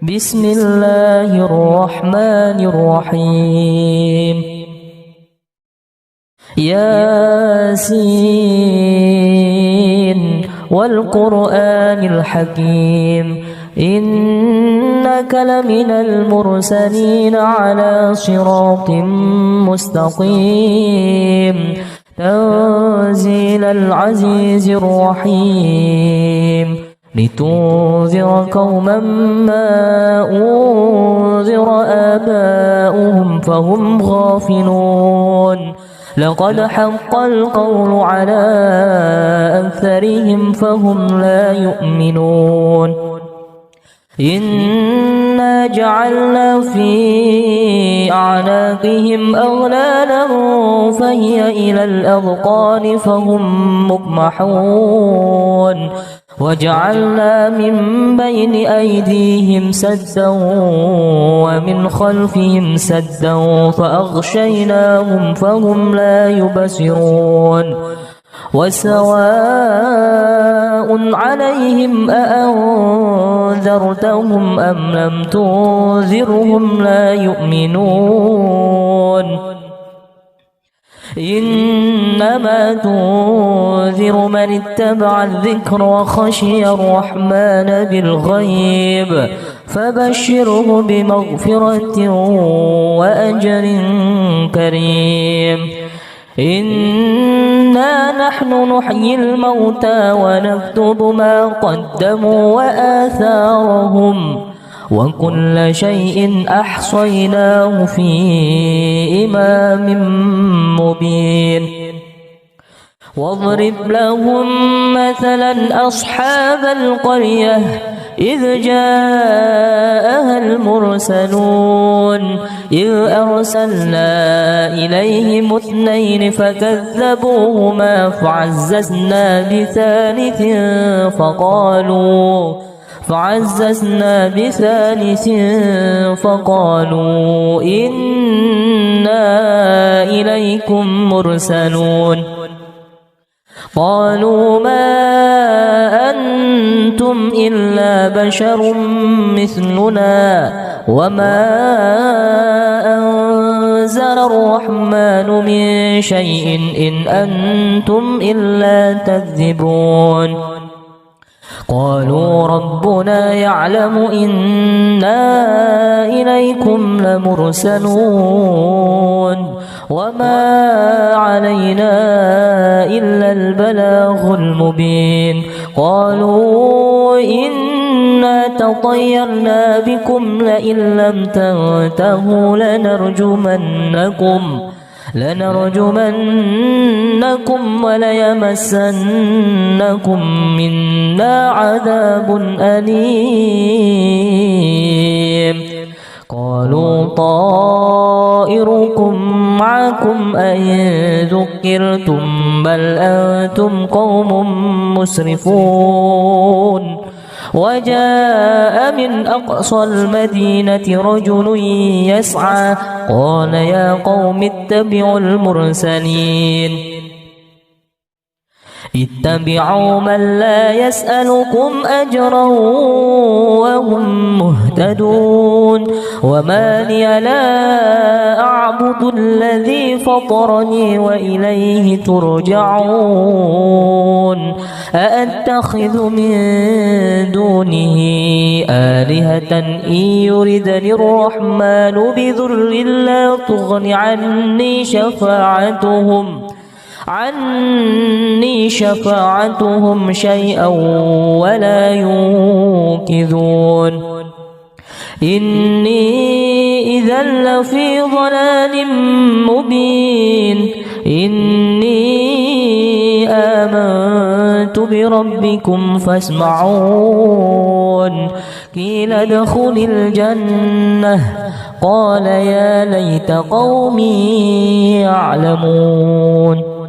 بسم الله الرحمن الرحيم ياسين والقرآن الحكيم إنك لمن المرسلين على صراط مستقيم تنزيل العزيز الرحيم لتنذر قوما ما أنذر آباؤهم فهم غافلون لقد حق القول على أكثرهم فهم لا يؤمنون إنا جعلنا في أعناقهم أغلالا فهي إلى الأذقان فهم مقمحون وجعلنا من بين أيديهم سدا ومن خلفهم سدا فأغشيناهم فهم لا يبصرون وسواء عليهم أأنذرتهم أم لم تنذرهم لا يؤمنون إنما تنذر من اتبع الذكر وخشي الرحمن بالغيب فبشره بمغفرة وأجر كريم إنا نحن نحيي الموتى ونكتب ما قدموا وآثارهم وكل شيء أحصيناه في إمام مبين واضرب لهم مثلا أصحاب القرية إذ جاءها المرسلون إذ أرسلنا إليهم اثنين فكذبوهما فعززنا بثالث فقالوا إنا إليكم مرسلون قالوا ما أنتم إلا بشر مثلنا وما أنزل الرحمن من شيء إن أنتم إلا تكذبون قالوا ربنا يعلم إنا إليكم لمرسلون وما علينا إلا البلاغ المبين قالوا إنا تطيرنا بكم لئن لم تنتهوا لنرجمنكم وليمسنكم منا عذاب أليم قالوا طائركم معكم أئن ذكرتم بل أنتم قوم مسرفون وجاء من أقصى المدينة رجل يسعى قال يا قوم اتبعوا المرسلين اتبعوا من لا يسألكم أجرا وهم مهتدون وما لي لا أعبد الذي فطرني وإليه ترجعون أأتخذ من دونه آلهة إن يردني الرحمن بضر لا تغن عني شفاعتهم شيئا ولا ينقذون إني إذا لفي ضلال مبين إني آمنت بربكم فاسمعون قيل ادخل الجنة قال يا ليت قومي يعلمون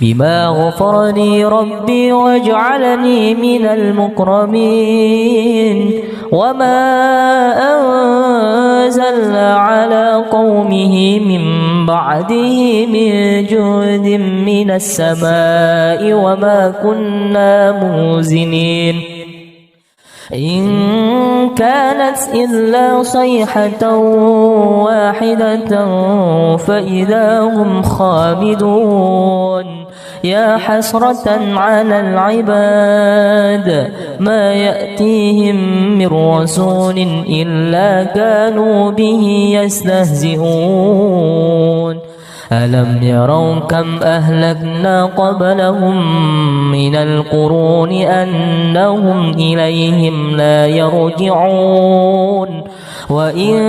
بما غفر لي ربي وجعلني من المكرمين وما أنزلنا على قومه من بعده من جند من السماء وما كنا منزلين إن كانت إلا صيحة واحدة فإذا هم خامدون يا حسرة على العباد ما يأتيهم من رسول إلا كانوا به يستهزئون ألم يروا كم أهلكنا قبلهم من القرون أنهم إليهم لا يرجعون وإن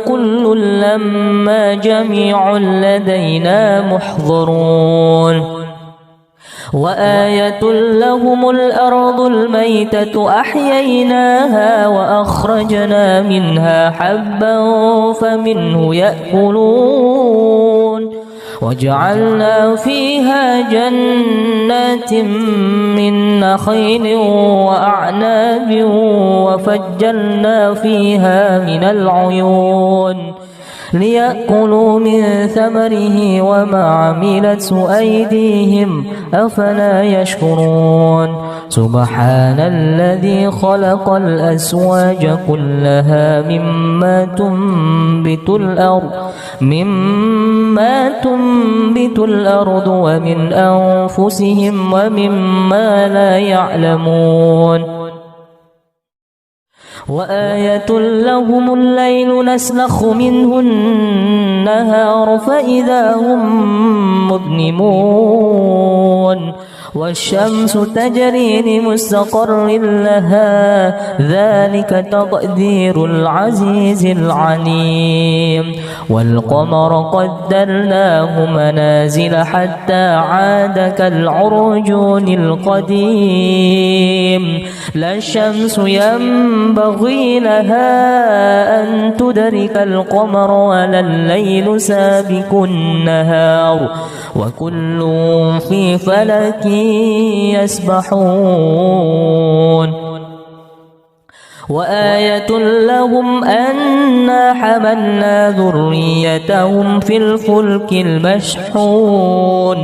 كل لما جميع لدينا محضرون وآية لهم الأرض الميتة أحييناها وأخرجنا منها حبا فمنه يأكلون وجعلنا فيها جنات من نخيل وأعناب وفجرنا فيها من العيون ليأكلوا من ثمره وما عملته أيديهم أفلا يشكرون سبحان الذي خلق الأزواج كلها مما تنبت الأرض ومن أنفسهم ومما لا يعلمون وآية لهم الليل نسلخ منه النهار فإذا هم مظلمون والشمس تجري لمستقر لها ذلك تقدير العزيز العليم والقمر قدرناه منازل حتى عاد كالعرجون القديم لا الشمس ينبغي لها أن تدرك القمر ولا الليل سابق النهار وكل في فلك يسبحون وآية لهم أنا حملنا ذريتهم في الفلك المشحون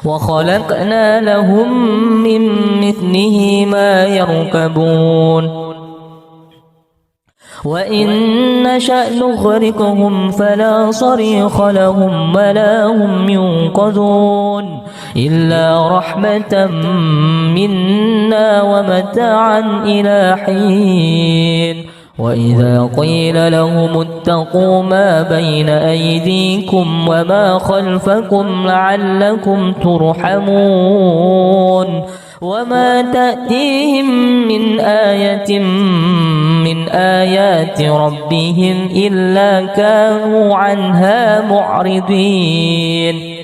وخلقنا لهم من مثله ما يركبون وإن نشأ نغرقهم فلا صريخ لهم ولا هم ينقذون إلا رحمة منا ومتاعا إلى حين وإذا قيل لهم اتقوا ما بين أيديكم وما خلفكم لعلكم ترحمون وما تأتيهم من آية من آيات ربهم إلا كانوا عنها معرضين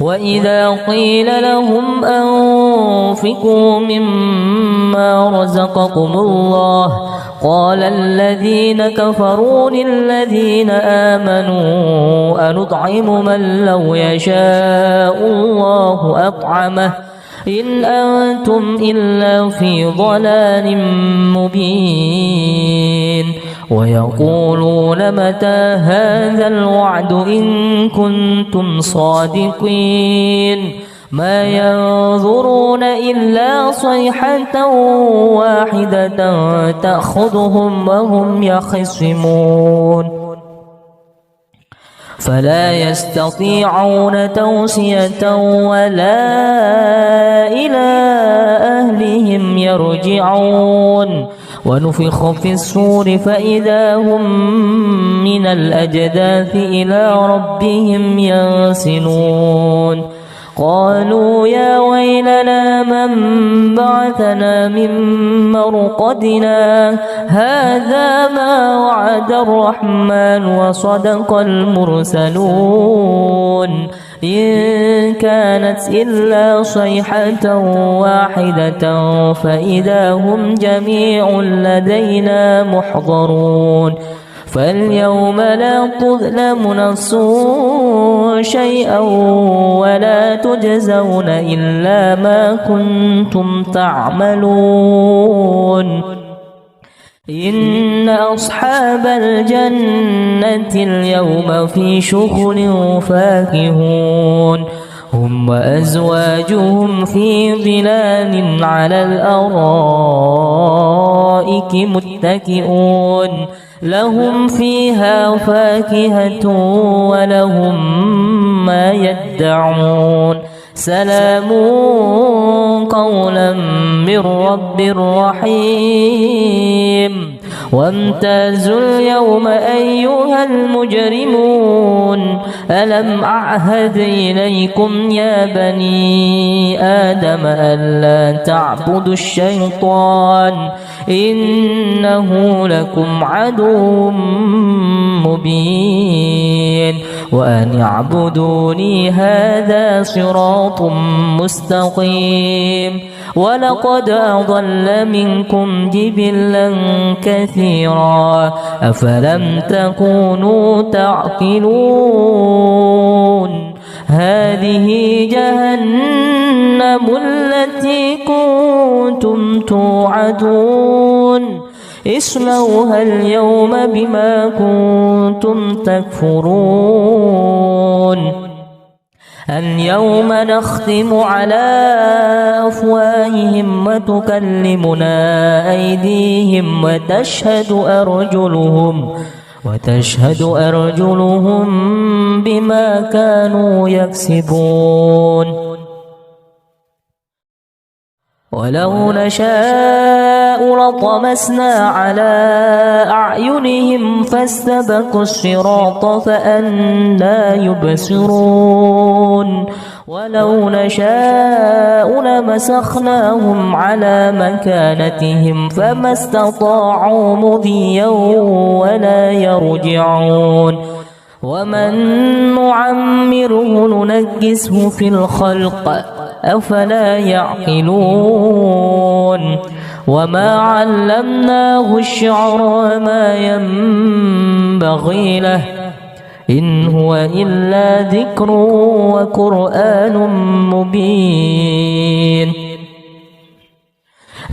وإذا قيل لهم أنفقوا مما رزقكم الله قال الذين كفروا للذين آمنوا أنطعم من لو يشاء الله أطعمه إن أنتم إلا في ضلال مبين ويقولون متى هذا الوعد إن كنتم صادقين ما ينظرون إلا صيحة واحدة تأخذهم وهم يخصمون فلا يستطيعون توصية ولا إلى أهلهم يرجعون ونفخ في الصور فإذا هم من الأجداث إلى ربهم ينسلون قالوا يا ويلنا من بعثنا من مرقدنا هذا ما وعد الرحمن وصدق المرسلون إن كانت إلا صيحة واحدة فإذا هم جميع لدينا محضرون فاليوم لا تظلم نفس شيئا ولا تجزون إلا ما كنتم تعملون إن أصحاب الجنة اليوم في شغل فاكهون هم وأزواجهم في ظلال على الأرائك متكئون لهم فيها فاكهة ولهم ما يدعون سلام قولا من رب رحيم وامتازوا اليوم أيها المجرمون ألم أعهد إليكم يا بني آدم ألا تعبدوا الشيطان إنه لكم عدو مبين وأن اعبدوني هذا صراط مستقيم ولقد أضل منكم جبلا كثيرا أفلم تكونوا تعقلون هذه جهنم التي كنتم توعدون اصلوها اليوم بما كنتم تكفرون اليوم نختم على أفواههم وتكلمنا أيديهم وتشهد أرجلهم بما كانوا يكسبون ولو نشاء لطمسنا على أعينهم فاستبقوا الصراط فأنى يبصرون ولو نشاء لمسخناهم على مكانتهم فما استطاعوا مضيا ولا يرجعون ومن نعمره ننكسه في الخلق أفلا يعقلون وما علمناه الشعر وما ينبغي له إن هو إلا ذكر وقرآن مبين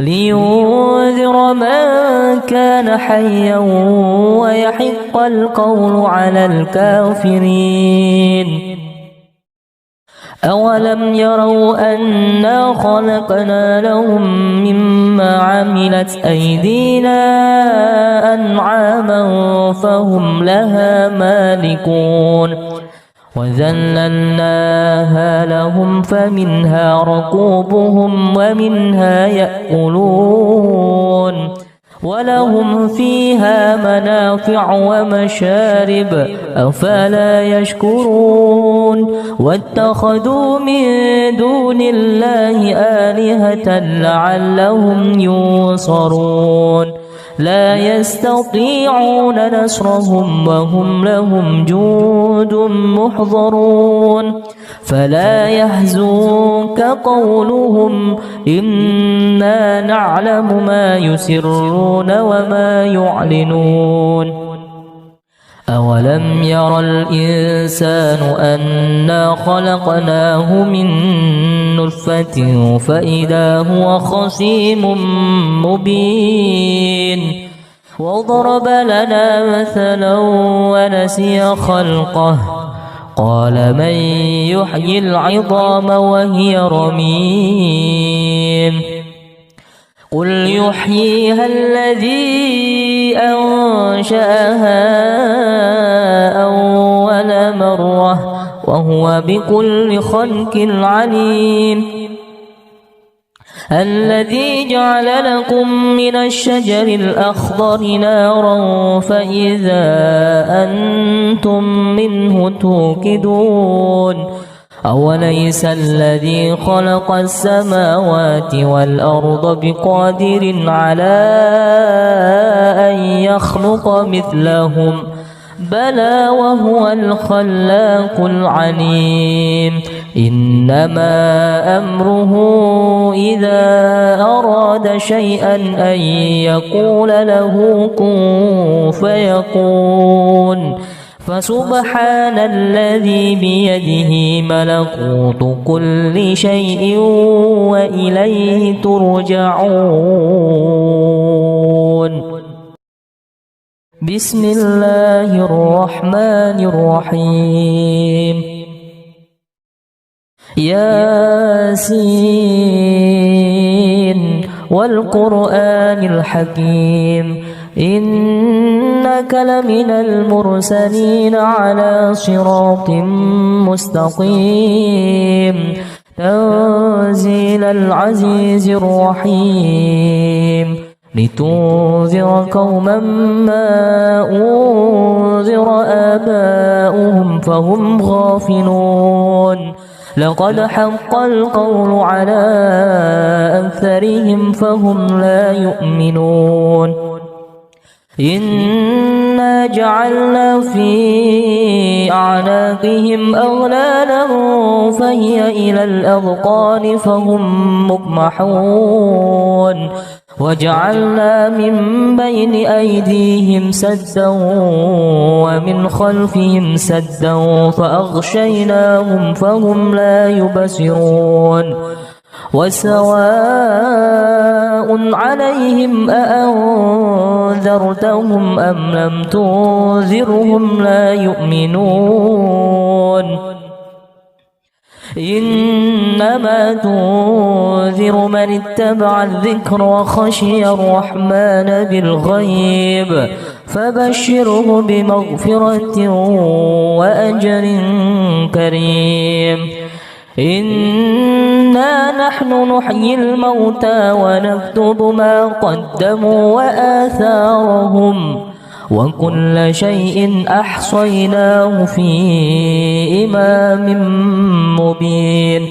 لينذر من كان حيا ويحق القول على الكافرين أولم يروا أنا خلقنا لهم مما عملت أيدينا أنعاما فهم لها مالكون وذللناها لهم فمنها ركوبهم ومنها يأكلون ولهم فيها منافع ومشارب أفلا يشكرون واتخذوا من دون الله آلهة لعلهم ينصرون لا يستطيعون نصرهم وهم لهم جند محضرون فلا يحزنك قولهم إنا نعلم ما يسرون وما يعلنون أولم ير الإنسان أنا خلقناه من نطفة فإذا هو خصيم مبين وضرب لنا مثلا ونسي خلقه قال من يحيي العظام وهي رميم قل يحييها الذي أنشأها أول مرة وهو بكل خلق عليم الذي جعل لكم من الشجر الأخضر نارا فإذا أنتم منه توقدون أوليس الذي خلق السماوات والأرض بقادر على أن يخلق مثلهم بلى وهو الخلاق العليم إنما أمره إذا أراد شيئا أن يقول له كن فيكون فسبحان الذي بيده ملكوت كل شيء وإليه ترجعون بسم الله الرحمن الرحيم ياسين والقرآن الحكيم إنك لمن المرسلين على صراط مستقيم تنزيل العزيز الرحيم لتنذر قوما ما أنذر آباؤهم فهم غافلون لقد حق القول على أكثرهم فهم لا يؤمنون إنا جعلنا في أعناقهم أغلالا فهي إلى الأذقان فهم مقمحون وجعلنا من بين أيديهم سدا ومن خلفهم سدا فأغشيناهم فهم لا يبصرون وسواء عليهم أأنذرتهم أم لم تنذرهم لا يؤمنون إنما تنذر من اتبع الذكر وخشي الرحمن بالغيب فبشره بمغفرة وأجر كريم إنا نحن نحيي الموتى ونكتب ما قدموا وآثارهم وكل شيء أحصيناه في إمام مبين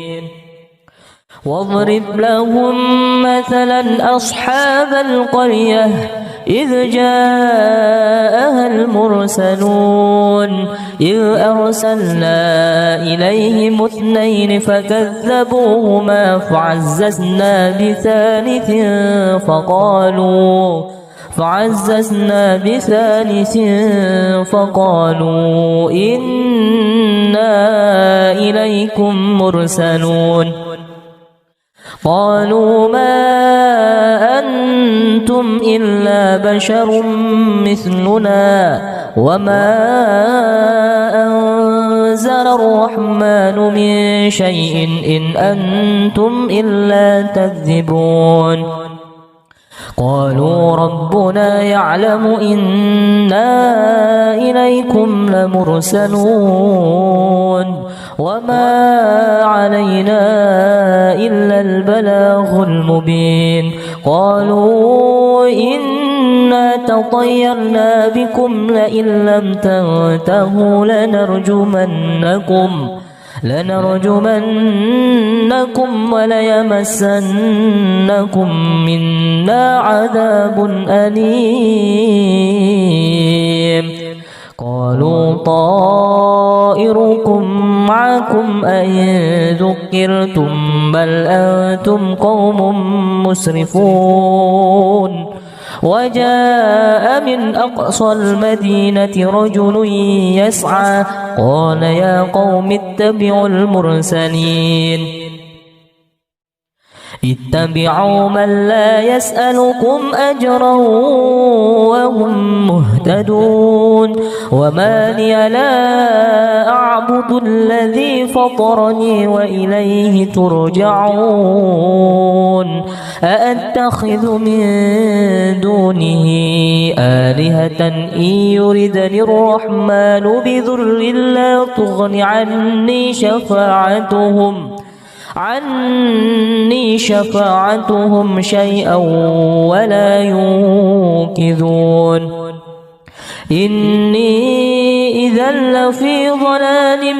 واضرب لهم مثلا أصحاب القرية إذ جاءها المرسلون إذ أرسلنا إليهم اثنين فكذبوهما فعززنا بثالث فقالوا إنا إليكم مرسلون قالوا ما أنتم إلا بشر مثلنا وما أنزل الرحمن من شيء إن أنتم إلا تكذبون قالوا ربنا يعلم إنا إليكم لمرسلون وما علينا إلا البلاغ المبين قالوا إنا تطيرنا بكم لئن لم تنتهوا لنرجمنكم وليمسنكم منا عذاب أليم قالوا طائركم معكم أئن ذكرتم بل أنتم قوم مسرفون وجاء من أقصى المدينة رجل يسعى قال يا قوم اتبعوا المرسلين اتبعوا من لا يسألكم أجرا وهم مهتدون وما لي لا أعبد الذي فطرني وإليه ترجعون أأتخذ من دونه آلهة إن يردني الرحمن بضر لا تغن عني شفاعتهم شيئا ولا ينقذون إني إذا لفي ضلال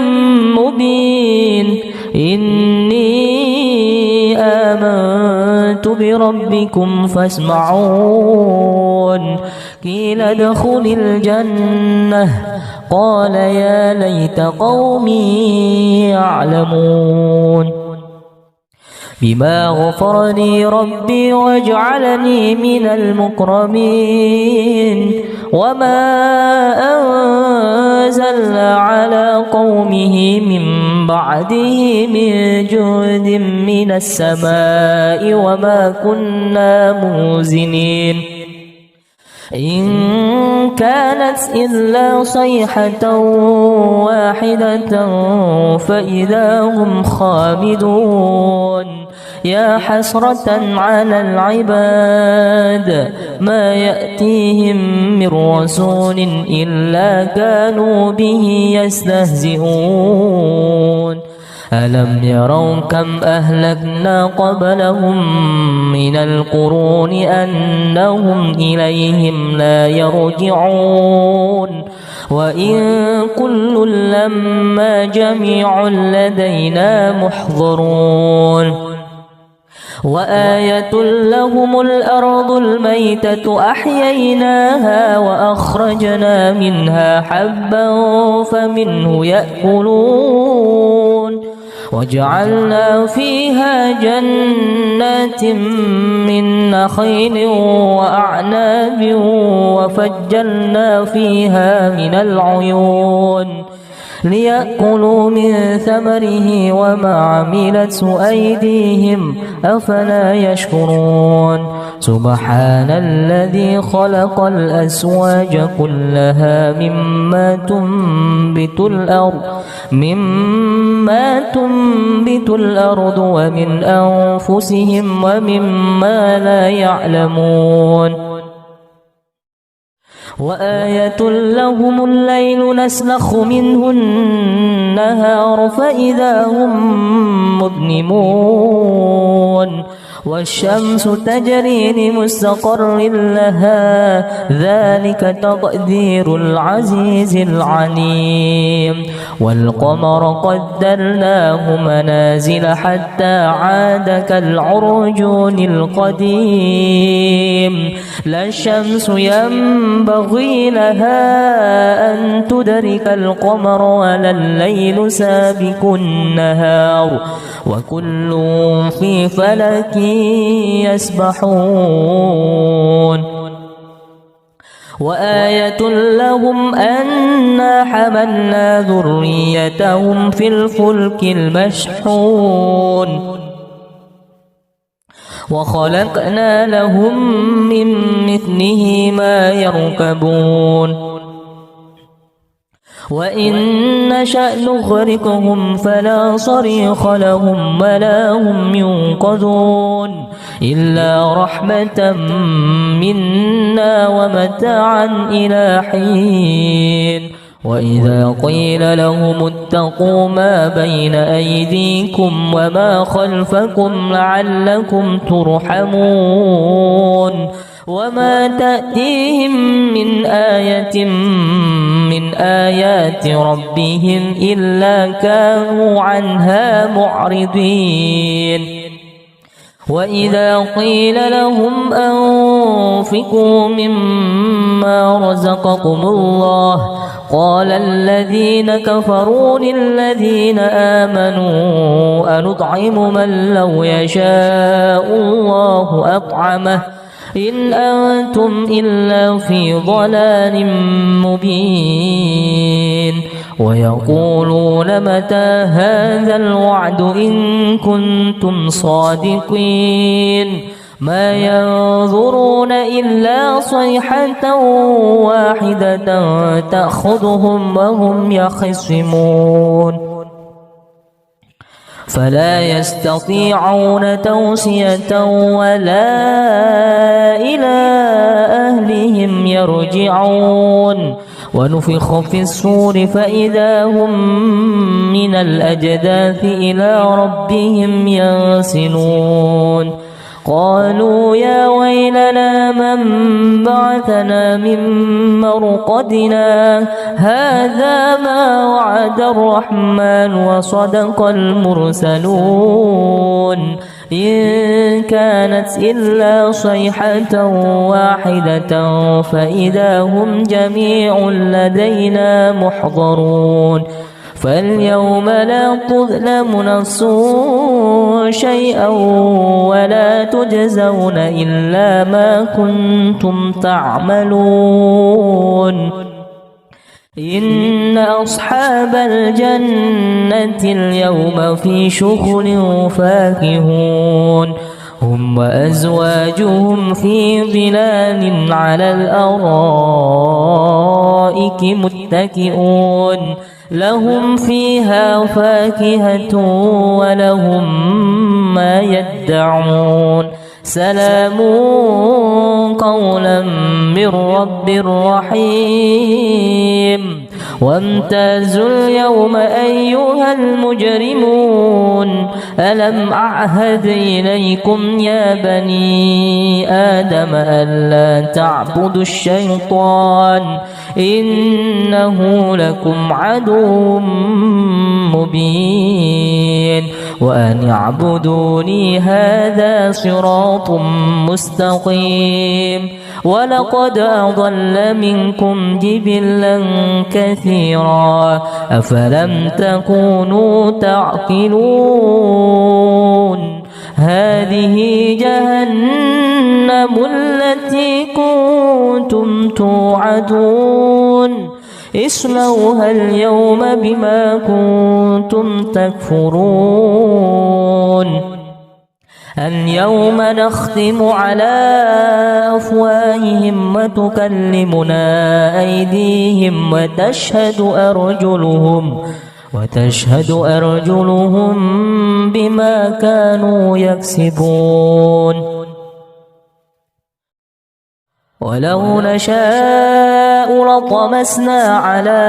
مبين إني آمنت بربكم فاسمعون قيل ادخل الجنة قال يا ليت قومي يعلمون بما غفرني ربي واجعلني من المكرمين وما أنزلنا على قومه من بعده من جند من السماء وما كنا منزلين إن كانت إلا صيحة واحدة فإذا هم خامدون يا حسرة على العباد ما يأتيهم من رسول إلا كانوا به يستهزئون ألم يروا كم أهلكنا قبلهم من القرون أنهم إليهم لا يرجعون وإن كل لما جميع لدينا محضرون وآية لهم الأرض الميتة أحييناها وأخرجنا منها حبا فمنه يأكلون وجعلنا فيها جنات من نخيل وأعناب وفجرنا فيها من العيون ليأكلوا من ثمره وما عملته أيديهم أفلا يشكرون سبحان الذي خلق الأزواج كلها مما تنبت الأرض ومن أنفسهم ومما لا يعلمون وآية لهم الليل نسلخ منه النهار فإذا هم مظلمون والشمس تجري لمستقر لها ذلك تقدير العزيز العليم والقمر قدرناه منازل حتى عاد كالعرجون القديم لا الشمس ينبغي لها أن تدرك القمر ولا الليل سابق النهار وكل في فلك يسبحون وآية لهم أنا حملنا ذريتهم في الفلك المشحون وخلقنا لهم من مثله ما يركبون وإن نشأ نغرقهم فلا صريخ لهم ولا هم ينقذون إلا رحمة منا ومتاعا إلى حين وإذا قيل لهم اتقوا ما بين أيديكم وما خلفكم لعلكم ترحمون وما تأتيهم من آية من آيات ربهم إلا كانوا عنها معرضين وإذا قيل لهم أنفقوا مما رزقكم الله قال الذين كفروا للذين آمنوا أنطعم من لو يشاء الله أطعمه إن أنتم إلا في ضلال مبين ويقولون متى هذا الوعد إن كنتم صادقين ما ينظرون إلا صيحة واحدة تأخذهم وهم يخصمون فلا يستطيعون توصية ولا إلى أهلهم يرجعون ونفخ في الصور فإذا هم من الأجداث إلى ربهم ينسلون قالوا يا ويلنا من بعثنا من مرقدنا هذا ما وعد الرحمن وصدق المرسلون إن كانت إلا صيحة واحدة فإذا هم جميع لدينا محضرون فاليوم لا تظلم نفس شيئا ولا تجزون إلا ما كنتم تعملون إن أصحاب الجنة اليوم في شغل فاكهون هم وأزواجهم في ظلال على الأرائك متكئون لهم فيها فاكهة ولهم ما يدعون سلام قولا من رب رحيم وامتازوا اليوم أيها المجرمون ألم أعهد إليكم يا بني آدم ألا تعبدوا الشيطان إنه لكم عدو مبين وأن اعبدوني هذا صراط مستقيم ولقد أضل منكم جبلا كثيرا أفلم تكونوا تعقلون هذه جهنم التي كنتم توعدون اصلوها اليوم بما كنتم تكفرون اليوم نختم على أفواههم وتكلمنا أيديهم وتشهد أرجلهم بما كانوا يكسبون ولو نشاء لطمسنا على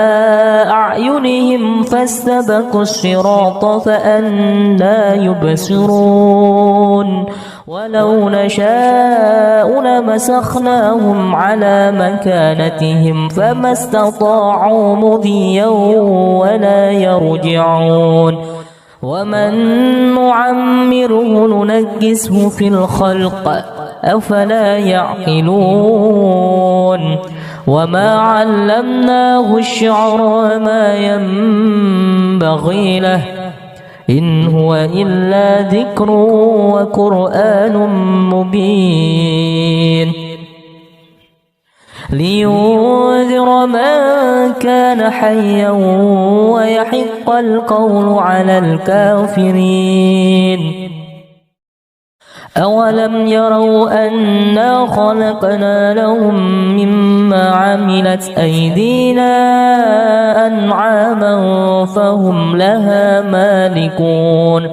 أعينهم فاستبقوا الصراط فأنى يبصرون ولو نشاء لمسخناهم على مكانتهم فما استطاعوا مضيا ولا يرجعون ومن نعمره ننكسه في الخلق أفلا يعقلون وما علمناه الشعر وما ينبغي له إن هو إلا ذكر وقرآن مبين لينذر من كان حيا ويحق القول على الكافرين أولم يروا أنا خلقنا لهم مما عملت أيدينا أنعاما فهم لها مالكون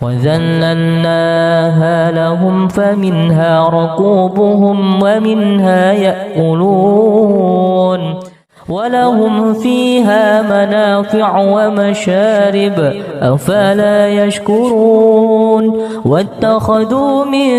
وذللناها لهم فمنها ركوبهم ومنها يأكلون ولهم فيها منافع ومشارب أفلا يشكرون واتخذوا من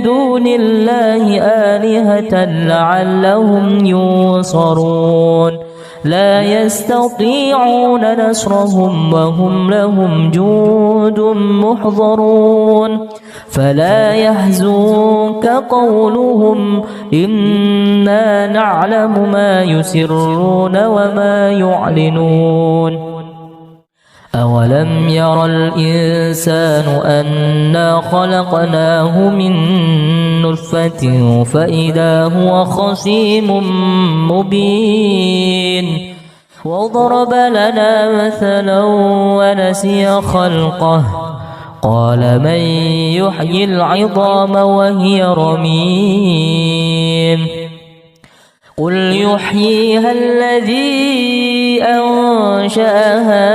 دون الله آلهة لعلهم ينصرون لا يستطيعون نصرهم وهم لهم جند محضرون فلا يحزنك قولهم إنا نعلم ما يسرون وما يعلنون أولم ير الإنسان أنا خلقناه من نطفة فإذا هو خصيم مبين وضرب لنا مثلا ونسي خلقه قال من يحيي العظام وهي رميم قل يحييها الذي أنشأها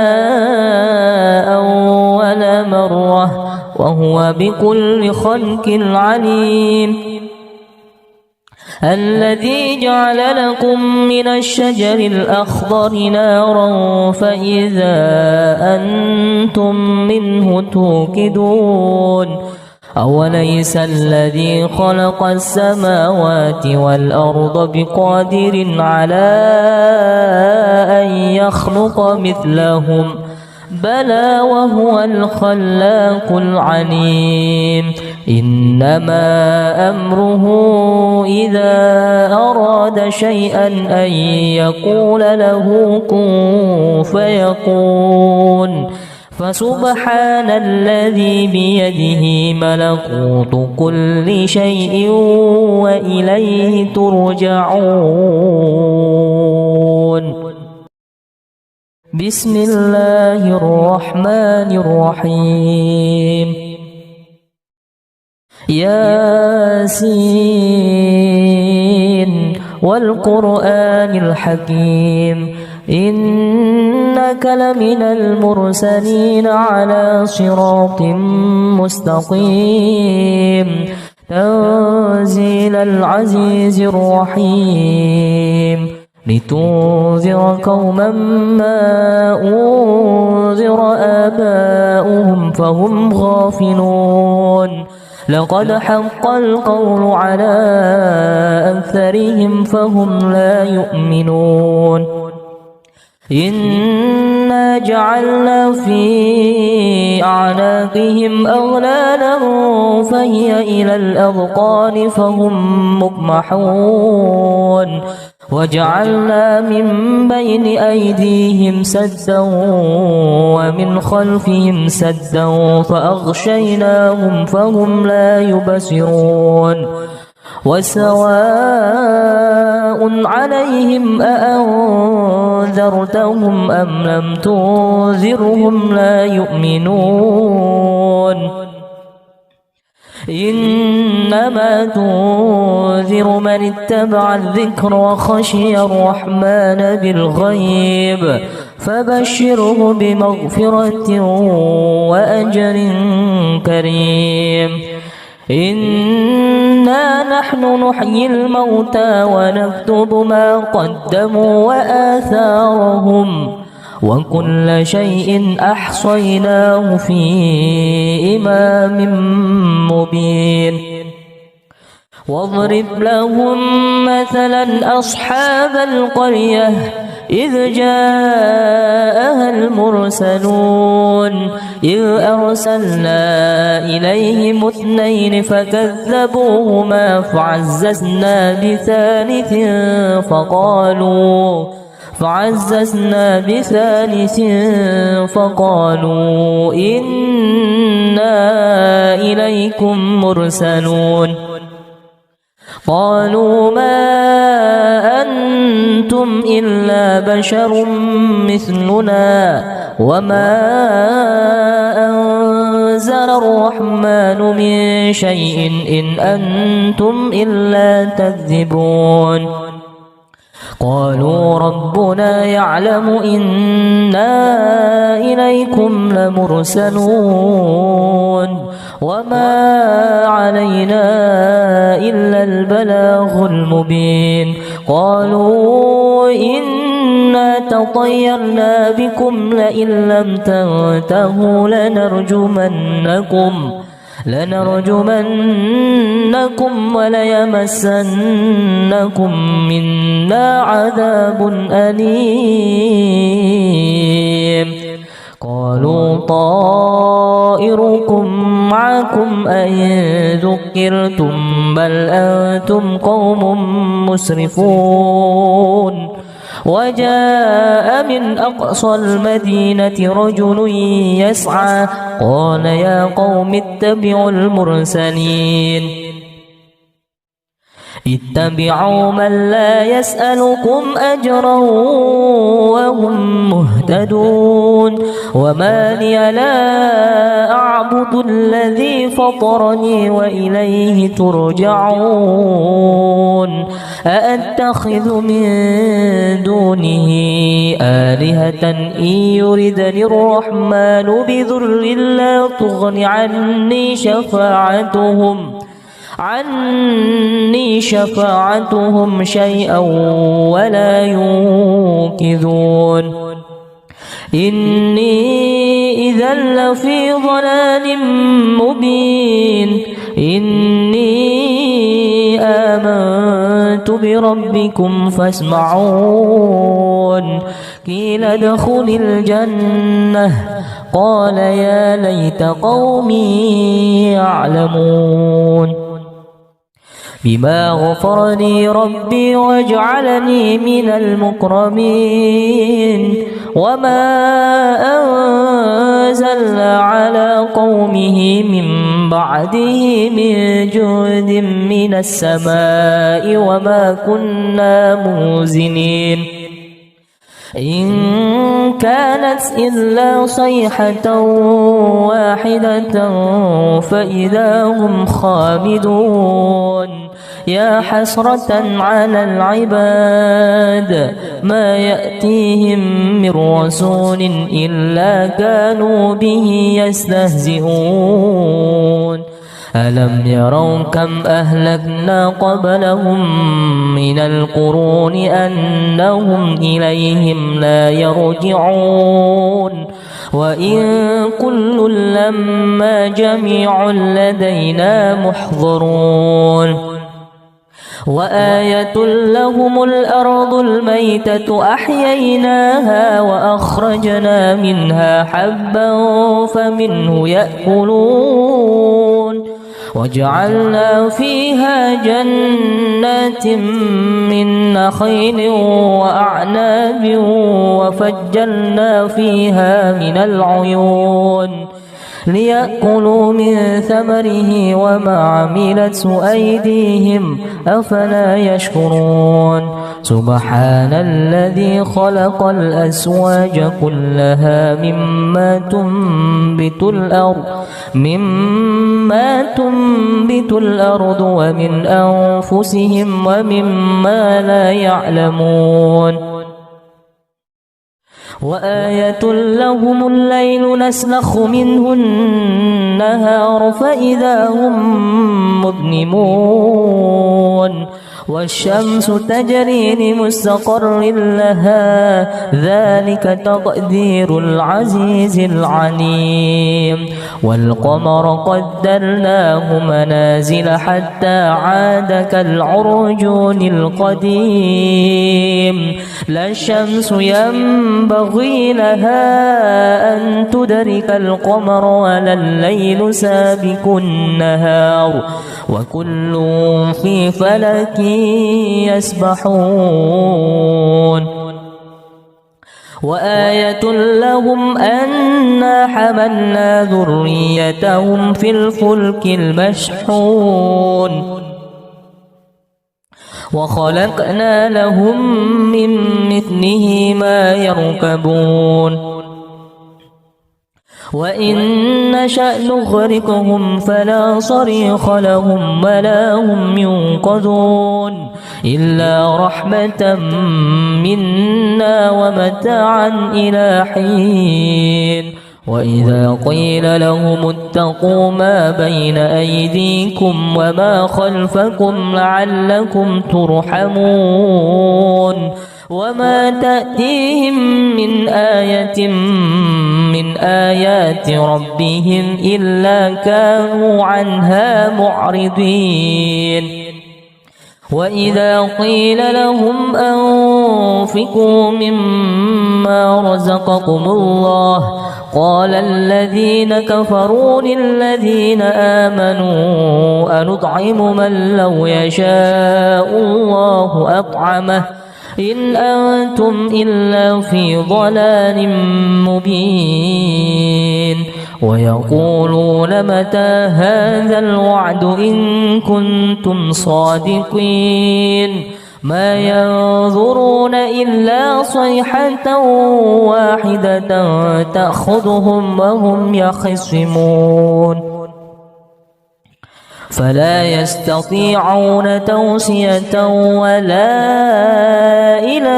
أول مرة وهو بكل خلق عليم الذي جعل لكم من الشجر الأخضر نارا فإذا أنتم منه توقدون أوليس الذي خلق السماوات والأرض بقادر على أن يخلق مثلهم بلى وهو الخلاق العليم إنما أمره إذا أراد شيئا أن يقول له كن فيكون فسبحان الذي بيده ملكوت كل شيء وإليه ترجعون بسم الله الرحمن الرحيم ياسين والقرآن الحكيم إنك لمن المرسلين على صراط مستقيم تنزيل العزيز الرحيم لتنذر قوما ما أنذر آباؤهم فهم غافلون لقد حق القول على أكثرهم فهم لا يؤمنون إنا جعلنا في أعناقهم أغلالا فهي إلى الأذقان فهم مقمحون وجعلنا من بين أيديهم سدا ومن خلفهم سدا فأغشيناهم فهم لا يبصرون وسواء عليهم أأنذرتهم أم لم تنذرهم لا يؤمنون إنما تنذر من اتبع الذكر وخشي الرحمن بالغيب فبشره بمغفرة وأجر كريم إنا نحن نحيي الموتى ونكتب ما قدموا وآثارهم وكل شيء أحصيناه في إمام مبين واضرب لهم مثلا أصحاب القرية إذ جاءها المرسلون إذ أرسلنا إليهم اثنين فكذبوهما فعززنا بثالث فقالوا إنا إليكم مرسلون قالوا ما أنتم إلا بشر مثلنا وما أنزل الرحمن من شيء إن أنتم إلا تكذبون قالوا ربنا يعلم إنا إليكم لمرسلون وما علينا إلا البلاغ المبين قالوا إنا تطيرنا بكم لئن لم تنتهوا لنرجمنكم وليمسنكم منا عذاب أليم قالوا طائركم معكم أئن ذكرتم بل أنتم قوم مسرفون وجاء من أقصى المدينة رجل يسعى قال يا قوم اتبعوا المرسلين اتبعوا من لا يسألكم أجرا وهم مهتدون وما لي لا أعبد الذي فطرني وإليه ترجعون أأتخذ من دونه آلهة إن يردني الرحمن بضر لا تغن عني شفاعتهم شيئا ولا ينقذون إني إذا لفي ضلال مبين إني آمنت بربكم فاسمعون قيل ادخل الجنة قال يا ليت قومي يعلمون بما غفر لي ربي وجعلني من المكرمين وما أنزلنا على قومه من بعده من جند من السماء وما كنا منزلين إن كانت إلا صيحة واحدة فإذا هم خامدون يا حسرة على العباد ما يأتيهم من رسول إلا كانوا به يستهزئون ألم يروا كم أهلكنا قبلهم من القرون أنهم إليهم لا يرجعون وإن كل لما جميع لدينا محضرون وآية لهم الأرض الميتة أحييناها وأخرجنا منها حبا فمنه يأكلون وجعلنا فيها جنات من نخيل وأعناب وفجرنا فيها من العيون ليأكلوا من ثمره وما عملته أيديهم أفلا يشكرون سبحان الذي خلق الأزواج كلها مما تنبت الأرض ومن أنفسهم ومما لا يعلمون وآية لهم الليل نسلخ منه النهار فإذا هم مظلمون والشمس تجري لمستقر لها ذلك تقدير العزيز العليم والقمر قدرناه منازل حتى عاد كالعرجون القديم لا الشمس ينبغي لها أن تدرك القمر ولا الليل سابق النهار وكل في فلك يسبحون وآية لهم أنا حملنا ذريتهم في الفلك المشحون وخلقنا لهم من مثله ما يركبون وإن نشأ نغرقهم فلا صريخ لهم ولا هم ينقذون إلا رحمة منا ومتاعا إلى حين وإذا قيل لهم اتقوا ما بين أيديكم وما خلفكم لعلكم ترحمون وما تأتيهم من آية من آيات ربهم إلا كانوا عنها معرضين وإذا قيل لهم أنفقوا مما رزقكم الله قال الذين كفروا للذين آمنوا أنطعم من لو يشاء الله أطعمه إن أنتم إلا في ضلال مبين ويقولون متى هذا الوعد إن كنتم صادقين ما ينظرون إلا صيحة واحدة تأخذهم وهم يخصمون فلا يستطيعون توصية ولا إلى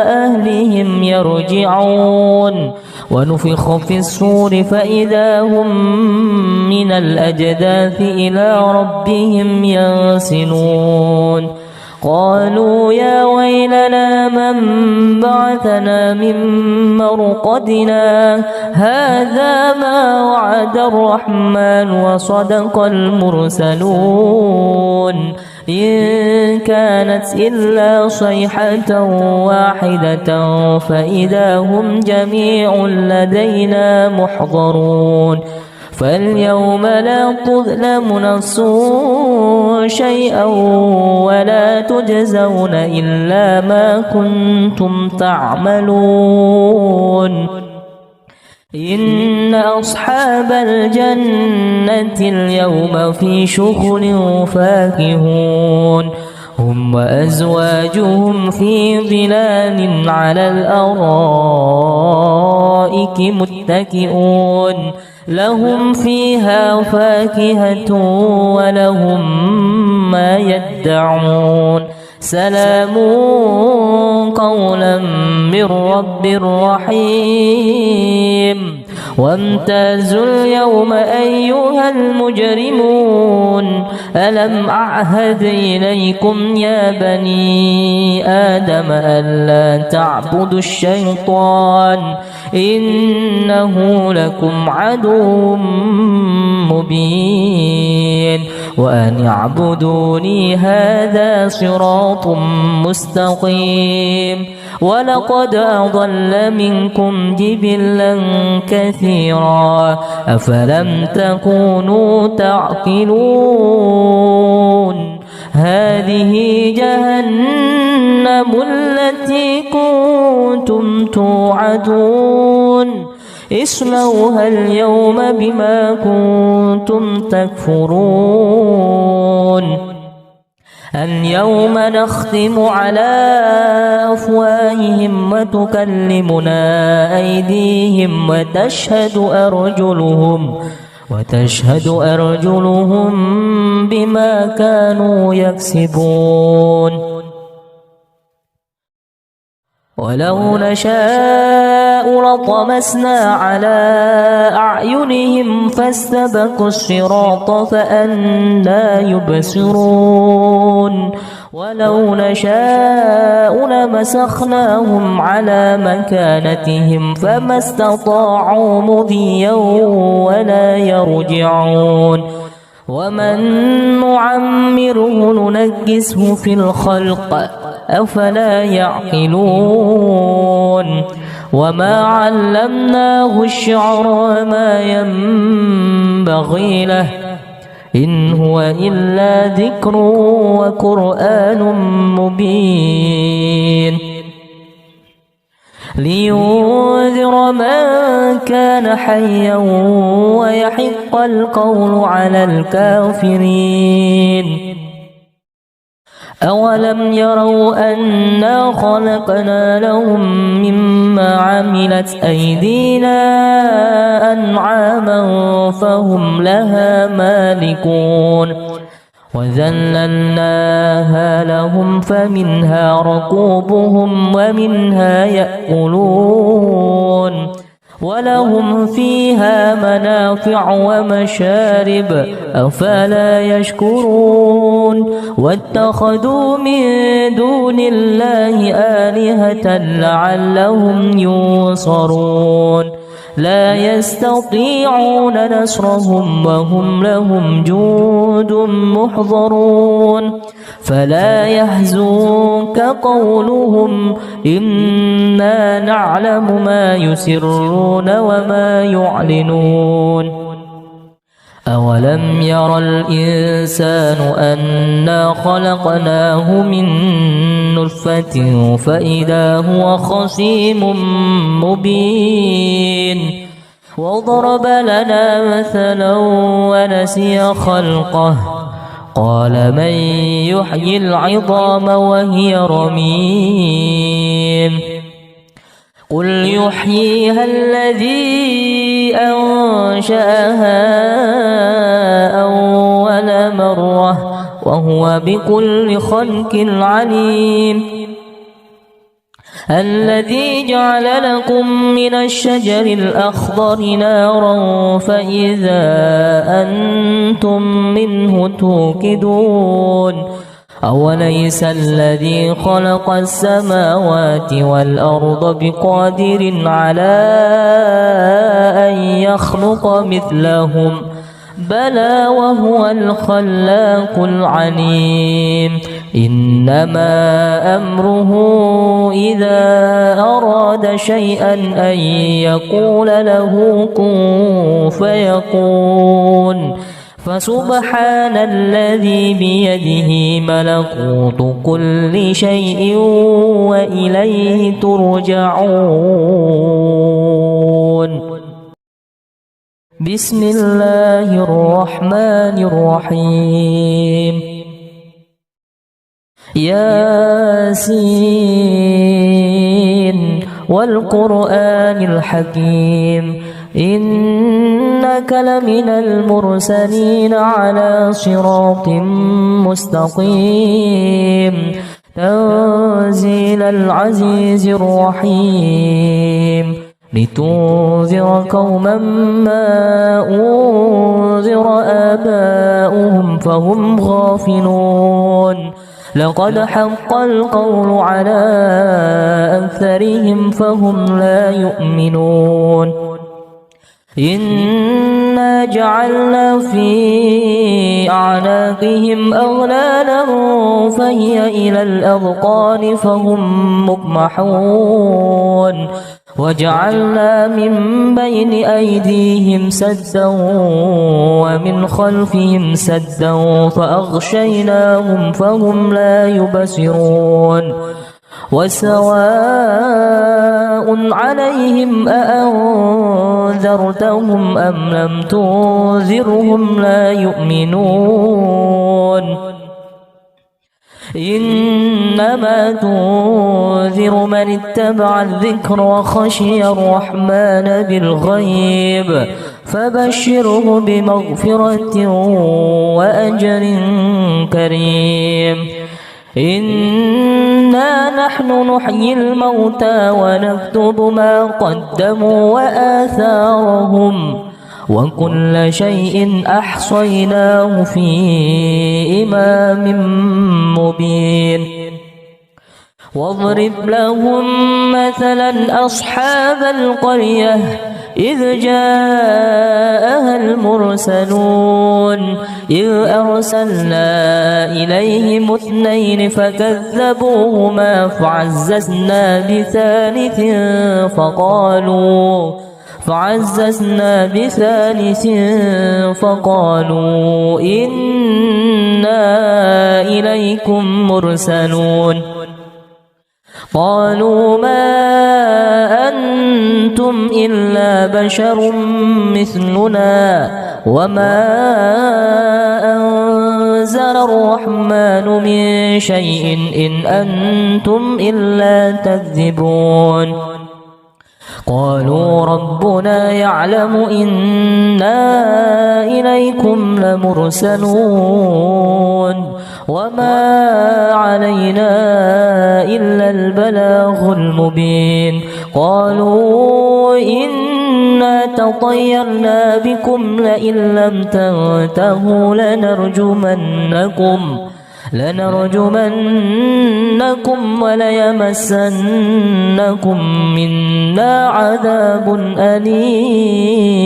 أهلهم يرجعون ونفخ في الصور فإذا هم من الأجداث إلى ربهم ينسلون قالوا يا ويلنا من بعثنا من مرقدنا هذا ما وعد الرحمن وصدق المرسلون إن كانت إلا صيحة واحدة فإذا هم جميع لدينا محضرون فاليوم لا تظلم نفس شيئا ولا تجزون إلا ما كنتم تعملون إن أصحاب الجنة اليوم في شغل فاكهون هم وأزواجهم في ظلال على الأرائك متكئون لهم فيها فاكهة ولهم ما يدعون سلام قولا من رب رحيم وامتازوا اليوم أيها المجرمون ألم أعهد إليكم يا بني آدم ألا تعبدوا الشيطان إنه لكم عدو مبين وأن اعبدوني هذا صراط مستقيم ولقد أضل منكم جبلا كثيرا أفلم تكونوا تعقلون هذه جهنم التي كنتم توعدون اصلوها اليوم بما كنتم تكفرون اليوم نختم على أفواههم وتكلمنا أيديهم وتشهد أرجلهم بما كانوا يكسبون ولو نشاء لطمسنا على أعينهم فاستبقوا الصراط فأنى يبصرون ولو نشاء لمسخناهم على مكانتهم فما استطاعوا مضيا ولا يرجعون ومن نعمره ننكسه في الخلق أفلا يعقلون وما علمناه الشعر وما ينبغي له إن هو إلا ذكر وقرآن مبين لينذر من كان حيا ويحق القول على الكافرين أولم يروا أنا خلقنا لهم مما عملت أيدينا أنعاما فهم لها مالكون وذللناها لهم فمنها ركوبهم ومنها يأكلون ولهم فيها منافع ومشارب أفلا يشكرون واتخذوا من دون الله آلهة لعلهم ينصرون لا يستطيعون نصرهم وهم لهم جند محضرون فلا يحزنك قولهم إنا نعلم ما يسرون وما يعلنون أولم ير الإنسان أنا خلقناه من نطفة فإذا هو خصيم مبين وضرب لنا مثلا ونسي خلقه قال من يحيي العظام وهي رميم قل يحييها الذي أنشأها أول مرة وهو بكل خلق عليم الذي جعل لكم من الشجر الأخضر نارا فإذا أنتم منه توقدون أوليس الذي خلق السماوات والأرض بقادر على أن يخلق مثلهم بلى وهو الخلاق العليم إنما أمره إذا أراد شيئا أن يقول له كن فيكون فسبحان الذي بيده ملكوت كل شيء وإليه ترجعون بسم الله الرحمن الرحيم ياسين والقرآن الحكيم إنك لمن المرسلين على صراط مستقيم تنزيل العزيز الرحيم لتنذر قوما ما أنذر آباؤهم فهم غافلون لقد حق القول على أكثرهم فهم لا يؤمنون إنا جعلنا في أعناقهم أغلالا فهي إلى الأذقان فهم مقمحون وجعلنا من بين أيديهم سدا ومن خلفهم سدا فأغشيناهم فهم لا يبصرون وسواء عليهم أأنذرتهم أم لم تنذرهم لا يؤمنون إنما تنذر من اتبع الذكر وخشي الرحمن بالغيب فبشره بمغفرة وأجر كريم إنا نحن نحيي الموتى ونكتب ما قدموا وآثارهم وكل شيء أحصيناه في إمام مبين واضرب لهم مثلا أصحاب القرية إذ جاءها المرسلون إذ أرسلنا إليهم اثنين فكذبوهما فعززنا بثالث فقالوا إنا إليكم مرسلون قالوا ما أنتم إلا بشر مثلنا وما أنزل الرحمن من شيء إن أنتم إلا تكذبون قالوا ربنا يعلم إنا إليكم لمرسلون وما علينا إلا البلاغ المبين قالوا إنا تطيرنا بكم لئن لم تنتهوا لنرجمنكم وليمسنكم منا عذاب أليم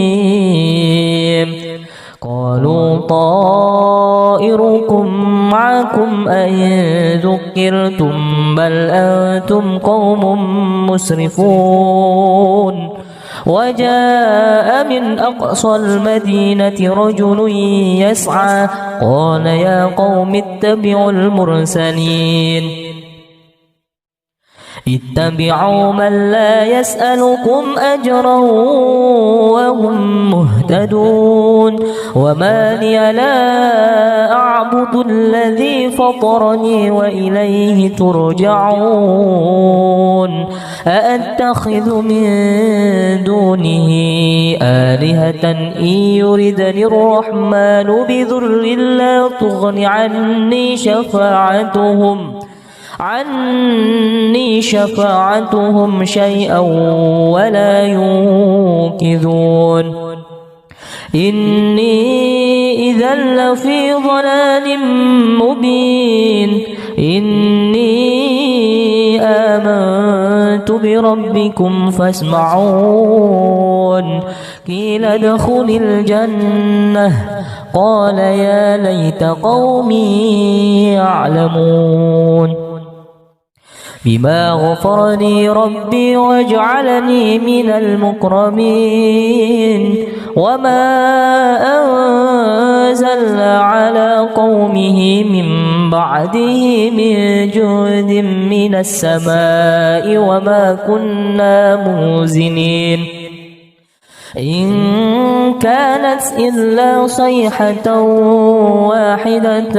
قالوا طائركم معكم أئن ذكرتم بل أنتم قوم مسرفون وجاء من أقصى المدينة رجل يسعى قال يا قوم اتبعوا المرسلين اتبعوا من لا يسألكم أجرا وهم مهتدون وما لي لا أعبد الذي فطرني وإليه ترجعون أأتخذ من دونه آلهة إن يردني الرحمن بضر لا تغن عني شفاعتهم شيئا ولا ينقذون إني إذا لفي ضلال مبين إني آمنت بربكم فاسمعون قيل ادخل الجنة قال يا ليت قومي يعلمون بما غفر لي ربي وجعلني من المكرمين وما أنزلنا على قومه من بعده من جند من السماء وما كنا منزلين إن كانت إلا صيحة واحدة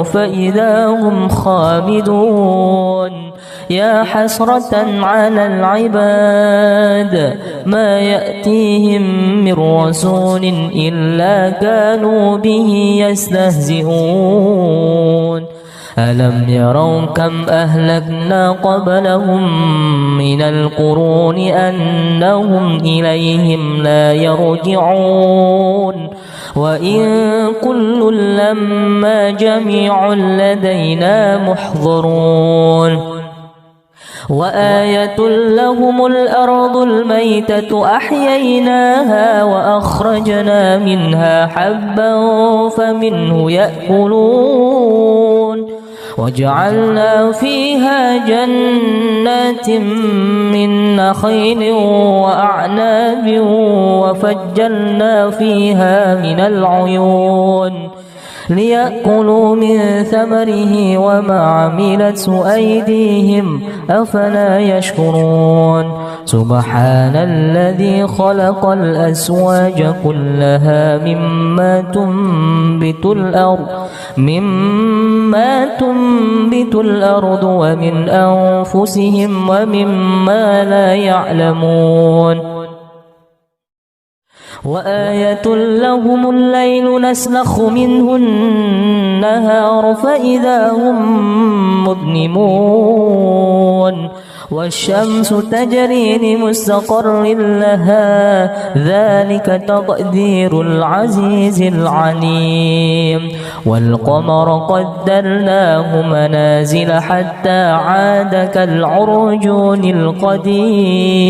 فإذا هم خامدون يا حسرة على العباد ما يأتيهم من رسول إلا كانوا به يستهزئون ألم يروا كم أهلكنا قبلهم من القرون أنهم إليهم لا يرجعون وإن كل لما جميع لدينا محضرون وآية لهم الأرض الميتة أحييناها وأخرجنا منها حبا فمنه يأكلون وجعلنا فيها جنات من نخيل وأعناب وفجرنا فيها من العيون ليأكلوا من ثمره وما عملته أيديهم أفلا يشكرون سبحان الذي خلق الأزواج كلها مما تنبت الأرض ومن أنفسهم ومما لا يعلمون وآية لهم الليل نسلخ منه النهار فإذا هم مظلمون والشمس تجري لمستقر لها ذلك تقدير العزيز العليم والقمر قدرناه منازل حتى عاد كالعرجون القديم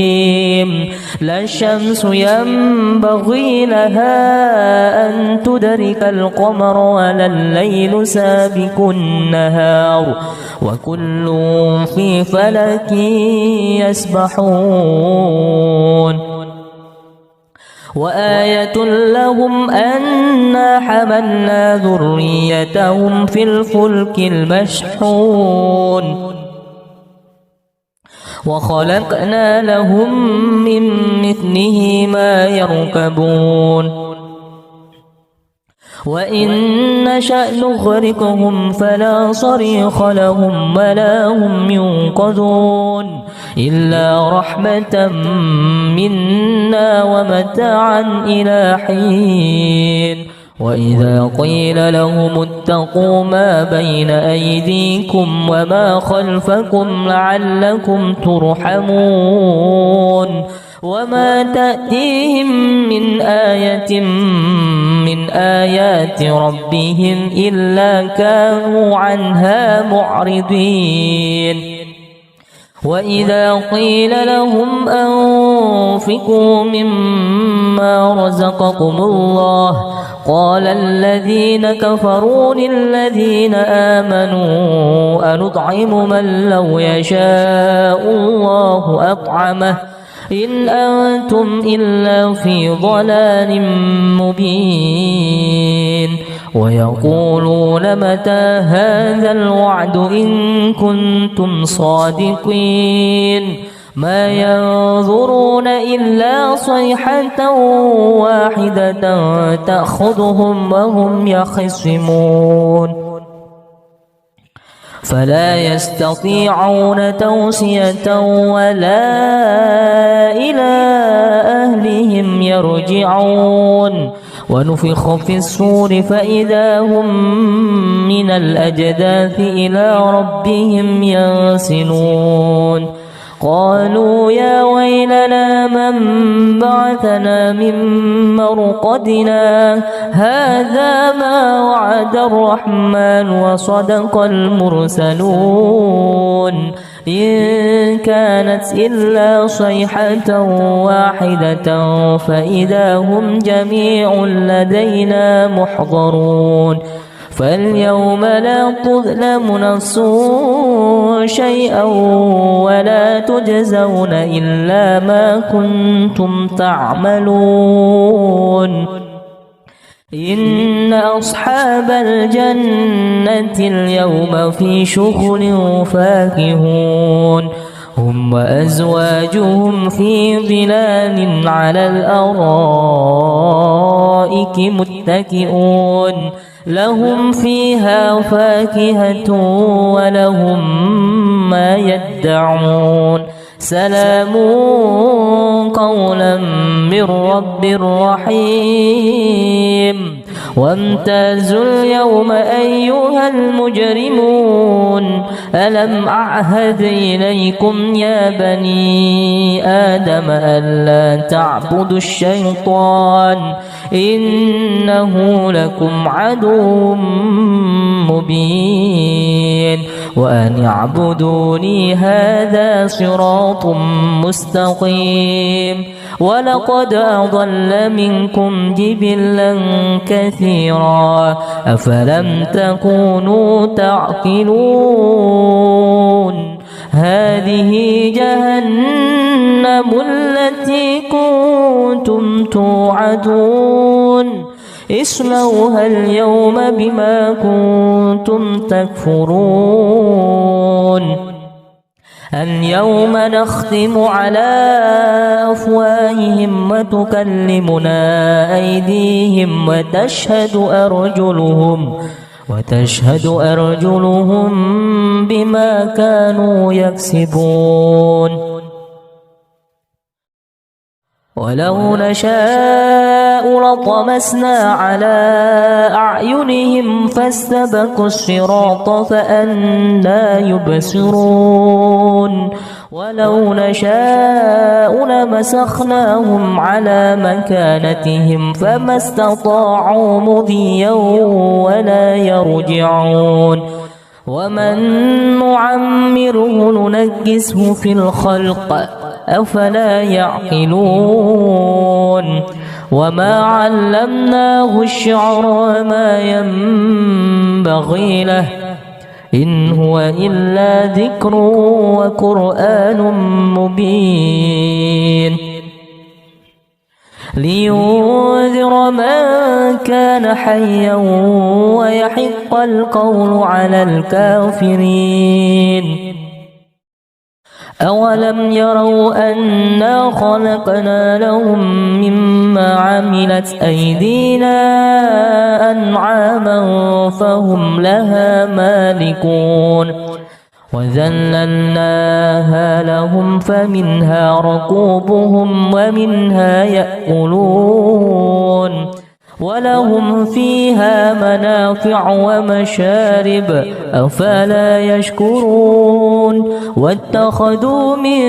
لا الشمس ينبغي لها أن تدرك القمر ولا الليل سابق النهار وكل في فلك يسبحون وآية لهم أنا حملنا ذريتهم في الفلك المشحون وخلقنا لهم من مثله ما يركبون وإن نشأ نغرقهم فلا صريخ لهم ولا هم ينقذون إلا رحمة منا ومتاعا إلى حين وإذا قيل لهم اتقوا ما بين أيديكم وما خلفكم لعلكم ترحمون وما تأتيهم من آية من آيات ربهم إلا كانوا عنها معرضين وإذا قيل لهم أنفقوا مما رزقكم الله قال الذين كفروا للذين آمنوا أنطعم من لو يشاء الله أطعمه إن أنتم إلا في ضلال مبين ويقولون متى هذا الوعد إن كنتم صادقين ما ينظرون إلا صيحة واحدة تأخذهم وهم يخصمون فلا يستطيعون توصية ولا إلى أهلهم يرجعون ونفخ في الصور فإذا هم من الأجداث إلى ربهم ينسلون قالوا يا ويلنا من بعثنا من مرقدنا هذا ما وعد الرحمن وصدق المرسلون إن كانت إلا صيحة واحدة فإذا هم جميع لدينا محضرون فاليوم لا تظلم نفس شيئا ولا تجزون إلا ما كنتم تعملون إن أصحاب الجنة اليوم في شغل فاكهون هم وأزواجهم في ظلال على الأرائك متكئون لهم فيها فاكهة ولهم ما يدعون سلام قولا من رب رحيم وامتازوا اليوم أيها المجرمون ألم أعهد إليكم يا بني آدم ألا تعبدوا الشيطان إنه لكم عدو مبين وأن اعبدوني هذا صراط مستقيم ولقد أضل منكم جبلا كثيرا أفلم تكونوا تعقلون هذه جهنم التي كنتم توعدون اصلوها اليوم بما كنتم تكفرون اليوم نختم على أفواههم وتكلمنا أيديهم وتشهد أرجلهم بما كانوا يكسبون ولو نشاء لطمسنا على أعينهم فاستبقوا الصراط فأنى يبصرون ولو نشاء لمسخناهم على مكانتهم فما استطاعوا مضيا ولا يرجعون ومن نعمره ننكسه في الخلق أفلا يعقلون وما علمناه الشعر وما ينبغي له إن هو إلا ذكر وقرآن مبين لينذر من كان حيا ويحق القول على الكافرين أولم يروا أنا خلقنا لهم مما عملت أيدينا أنعاما فهم لها مالكون وذللناها لهم فمنها ركوبهم ومنها يأكلون ولهم فيها منافع ومشارب أفلا يشكرون واتخذوا من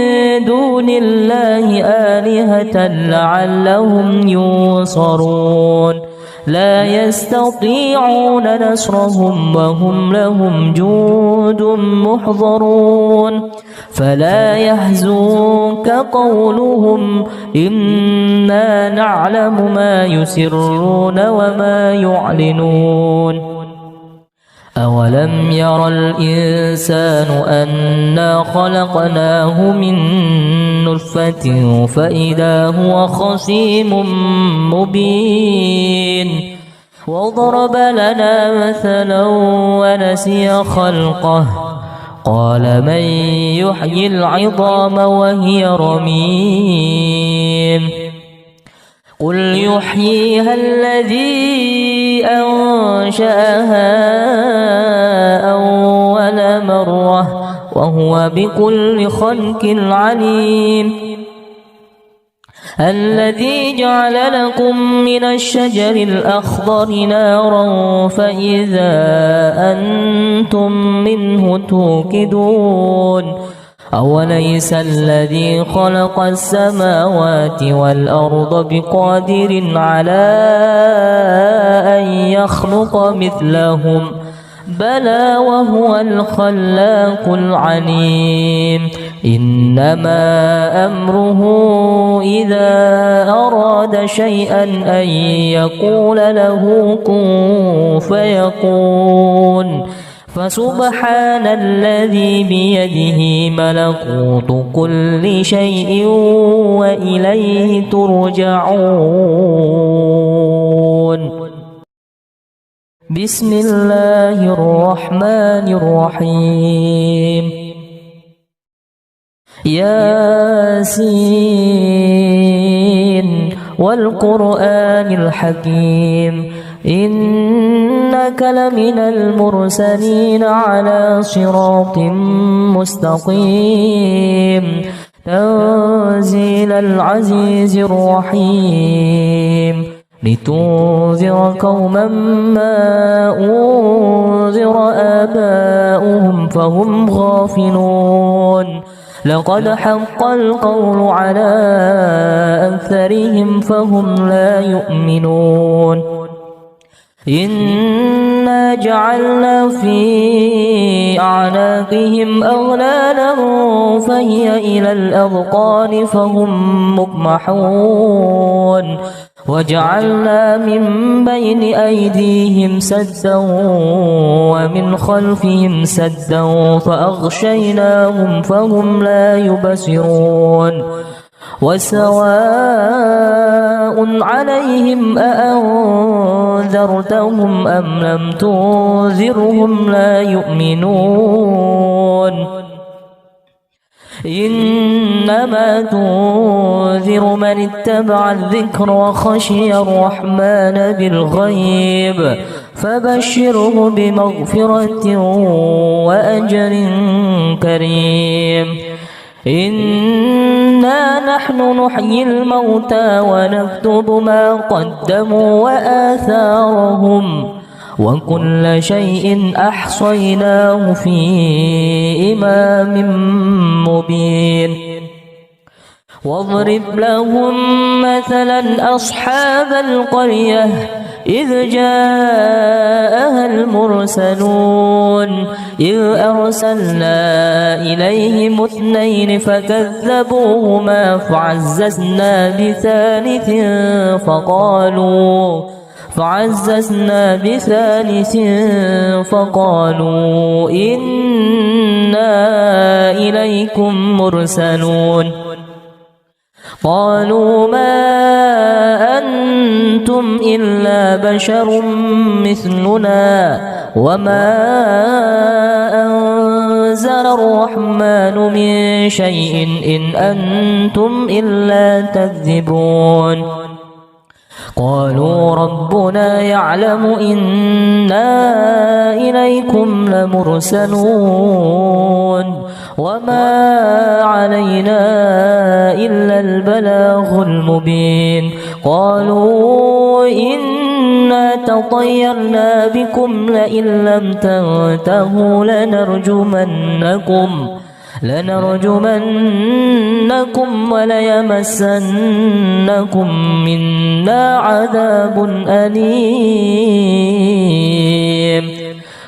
دون الله آلهة لعلهم ينصرون لا يستطيعون نصرهم وهم لهم جند محضرون فلا يحزنك قولهم إنا نعلم ما يسرون وما يعلنون أولم ير الإنسان أنا خلقناه من نطفة فإذا هو خصيم مبين وضرب لنا مثلا ونسي خلقه قال من يحيي العظام وهي رميم قل يحييها الذي أنشأها أول مرة وهو بكل خلق عليم الذي جعل لكم من الشجر الأخضر نارا فإذا أنتم منه توقدون أوليس الذي خلق السماوات والأرض بقادر على أن يخلق مثلهم بلى وهو الخلاق العليم إنما أمره إذا أراد شيئا أن يقول له كن فيكون فسبحان الذي بيده ملكوت كل شيء وإليه ترجعون بسم الله الرحمن الرحيم ياسين والقرآن الحكيم إنك لمن المرسلين على صراط مستقيم تنزيل العزيز الرحيم لتنذر قوما ما أنذر آباؤهم فهم غافلون لقد حق القول على أكثرهم فهم لا يؤمنون إنا جعلنا في أعناقهم أغلالا فهي إلى الأذقان فهم مقمحون وجعلنا من بين أيديهم سدا ومن خلفهم سدا فأغشيناهم فهم لا يبصرون وسواء عليهم أأنذرتهم أم لم تنذرهم لا يؤمنون إنما تنذر من اتبع الذكر وخشي الرحمن بالغيب فبشره بمغفرة وأجر كريم إنا نحن نحيي الموتى ونكتب ما قدموا وآثارهم وكل شيء أحصيناه في إمام مبين واضرب لهم مثلا أصحاب القرية إذ جاءها المرسلون إذ أرسلنا إليهم اثنين فكذبوهما فعززنا بثالث فقالوا إنا إليكم مرسلون قالوا ما أنتم إلا بشر مثلنا وما أنزل الرحمن من شيء إن أنتم إلا تكذبون قالوا ربنا يعلم إنا إليكم لمرسلون وما علينا إلا البلاغ المبين قالوا إنا تطيرنا بكم لئن لم تنتهوا لنرجمنكم وليمسنكم منا عذاب أليم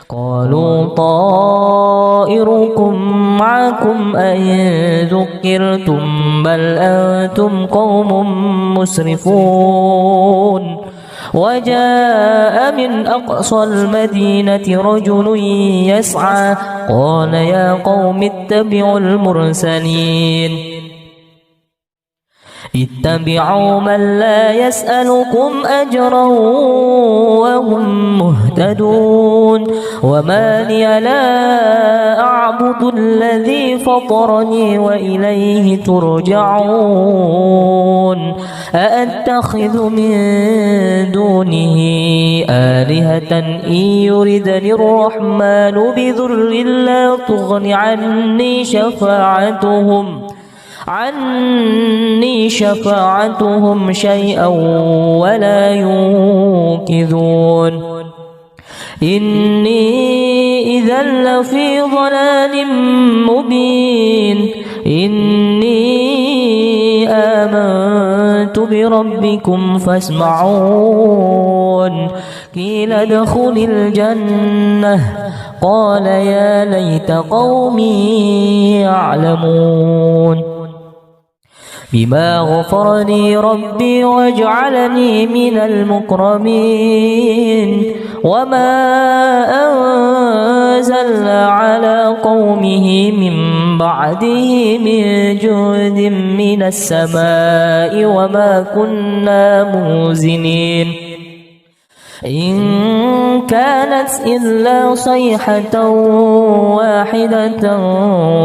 قالوا طائركم معكم أئن ذكرتم بل أنتم قوم مسرفون وجاء من أقصى المدينة رجل يسعى قال يا قوم اتبعوا المرسلين اتبعوا من لا يسألكم أجرا وهم مهتدون وما لي لا أعبد الذي فطرني وإليه ترجعون أأتخذ من دونه آلهة إن يردني الرحمن بضر لا تغن عني شفاعتهم شيئا ولا ينقذون إني إذا لفي ضلال مبين إني آمنت بربكم فاسمعون قيل ادخل الجنة قال يا ليت قومي يعلمون بما غفر لي ربي وجعلني من المكرمين وما أنزلنا على قومه من بعده من جند من السماء وما كنا منزلين إن كانت إلا صيحة واحدة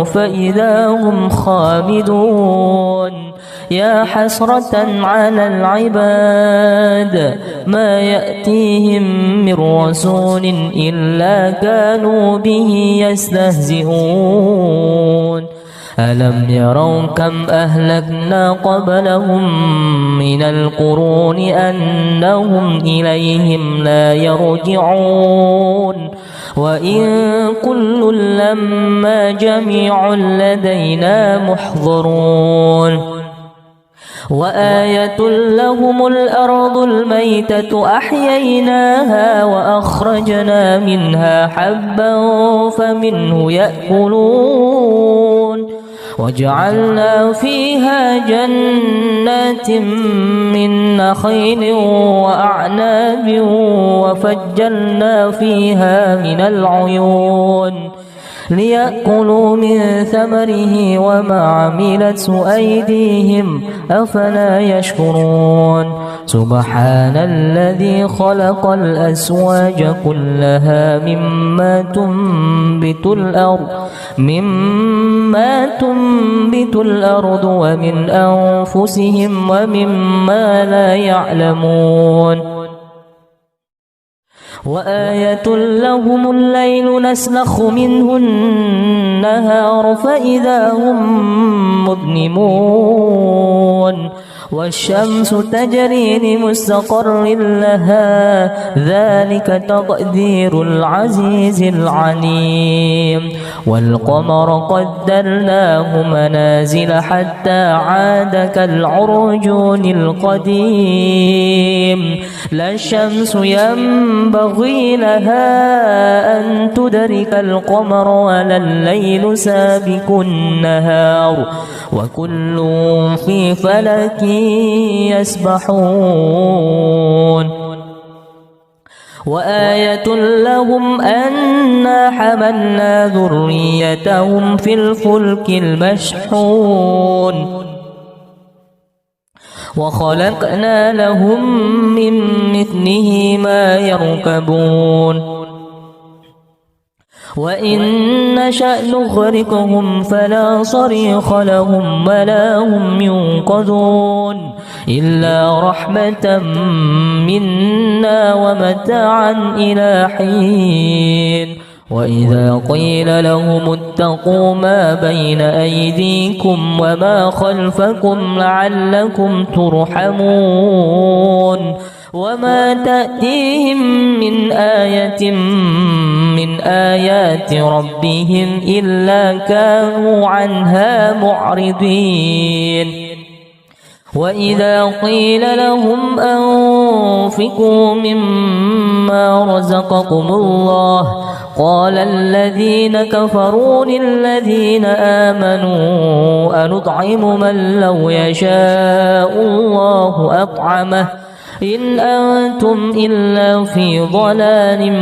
فإذا هم خامدون يا حسرة على العباد ما يأتيهم من رسول إلا كانوا به يستهزئون ألم يروا كم أهلكنا قبلهم من القرون أنهم إليهم لا يرجعون وإن كل لما جميع لدينا محضرون وآية لهم الأرض الميتة أحييناها وأخرجنا منها حبا فمنه يأكلون وجعلنا فيها جنات من نخيل وأعناب وفجرنا فيها من العيون ليأكلوا من ثمره وما عملته أيديهم أفلا يشكرون سبحان الذي خلق الأزواج كلها مما تنبت الأرض ومن أنفسهم ومما لا يعلمون وآية لهم الليل نسلخ منه النهار فإذا هم مظلمون والشمس تجري لمستقر لها ذلك تقدير العزيز العليم والقمر قدرناه منازل حتى عاد كالعرجون القديم لا الشمس ينبغي لها أن تدرك القمر ولا الليل سابق النهار وكل في فلك يسبحون وآية لهم أنا حملنا ذريتهم في الفلك المشحون وخلقنا لهم من مثله ما يركبون وإن نشأ نغرقهم فلا صريخ لهم ولا هم ينقذون إلا رحمة منا ومتاعا إلى حين وإذا قيل لهم اتقوا ما بين أيديكم وما خلفكم لعلكم ترحمون وما تأتيهم من آية من آيات ربهم إلا كانوا عنها معرضين وإذا قيل لهم أنفقوا مما رزقكم الله قال الذين كفروا للذين آمنوا أنطعم من لو يشاء الله أطعمه إن أنتم إلا في ضلال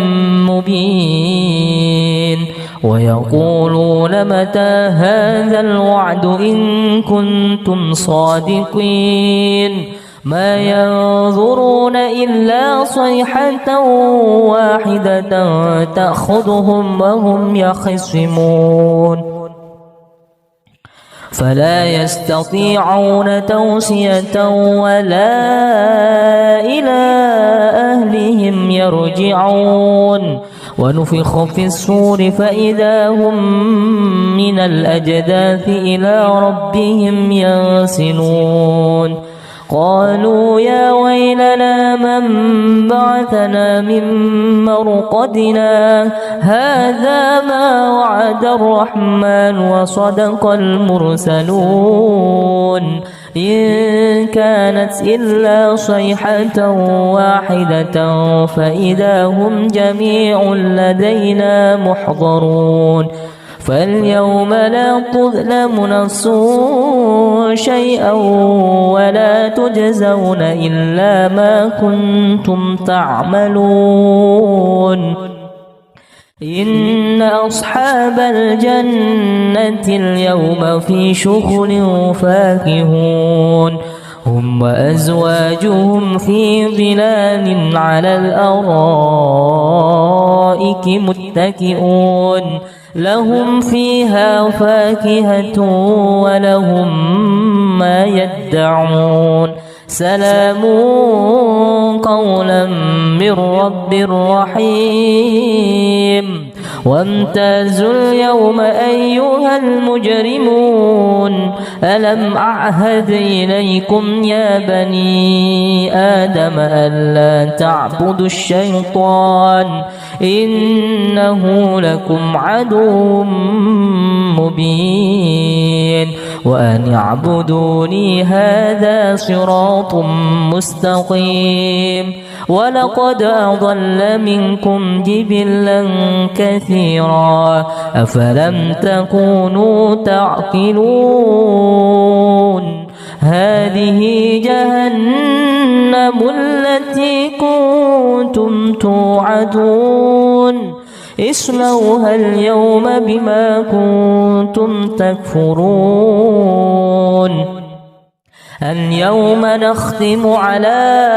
مبين ويقولون متى هذا الوعد إن كنتم صادقين ما ينظرون إلا صيحة واحدة تأخذهم وهم يخصمون فلا يستطيعون توصية ولا إلى أهلهم يرجعون ونفخ في الصور فإذا هم من الأجداث إلى ربهم ينسلون قالوا يا ويلنا من بعثنا من مرقدنا هذا ما وعد الرحمن وصدق المرسلون إن كانت إلا صيحة واحدة فإذا هم جميع لدينا محضرون فاليوم لا تظلم نفس شيئا ولا تجزون إلا ما كنتم تعملون إن أصحاب الجنة اليوم في شغل فاكهون هم وأزواجهم في ظلال على الأرائك متكئون لهم فيها فاكهة ولهم ما يدعون سلام قولا من رب رحيم وامتازوا اليوم أيها المجرمون ألم أعهد إليكم يا بني آدم ألا تعبدوا الشيطان إنه لكم عدو مبين وأن اعبدوني هذا صراط مستقيم ولقد أضل منكم جبلا كثيرا أفلم تكونوا تعقلون هذه جهنم التي كنتم توعدون اصلوها اليوم بما كنتم تكفرون اليوم نختم على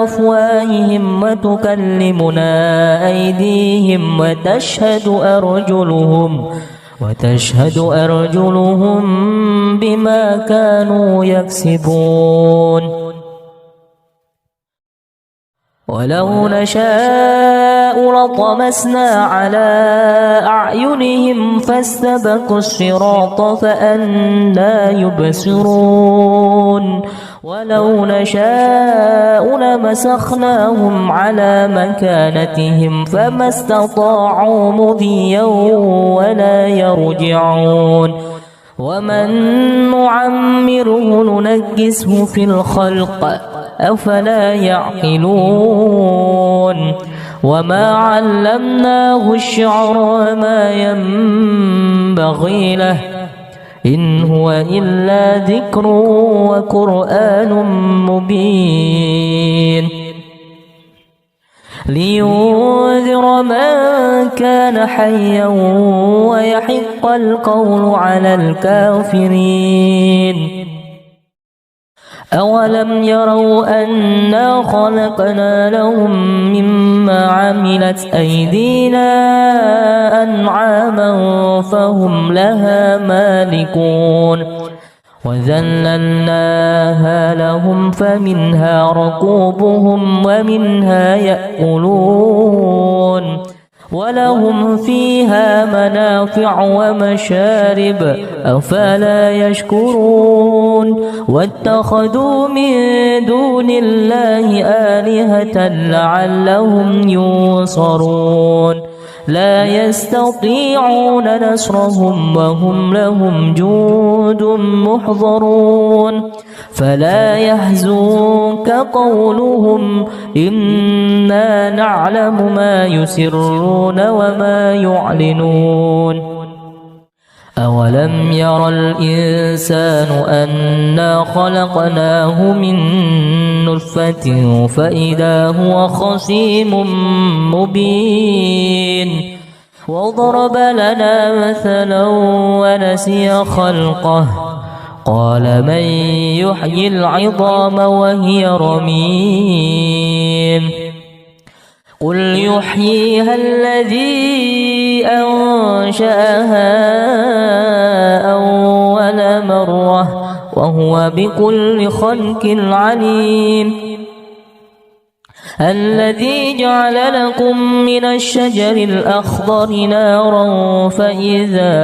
أفواههم وتكلمنا أيديهم وتشهد أرجلهم بما كانوا يكسبون ولو نشاء لطمسنا على أعينهم فاستبقوا الصراط فأنى يبصرون ولو نشاء لمسخناهم على مكانتهم فما استطاعوا مضيا ولا يرجعون ومن نعمره ننكسه في الخلق أفلا يعقلون وما علمناه الشعر وما ينبغي له إن هو إلا ذكر وقرآن مبين لينذر من كان حيا ويحق القول على الكافرين أولم يروا أنا خلقنا لهم مما عملت أيدينا أنعاما فهم لها مالكون وذللناها لهم فمنها ركوبهم ومنها يأكلون ولهم فيها منافع ومشارب أفلا يشكرون واتخذوا من دون الله آلهة لعلهم ينصرون لا يستطيعون نصرهم وهم لهم جند محضرون فلا يحزنك قولهم إنا نعلم ما يسرون وما يعلنون أولم ير الإنسان أنا خلقناه من نطفة فإذا هو خصيم مبين وضرب لنا مثلا ونسي خلقه قال من يحيي العظام وهي رميم قل يحييها الذي أنشأها أول مرة وهو بكل خلق عليم الذي جعل لكم من الشجر الأخضر نارا فإذا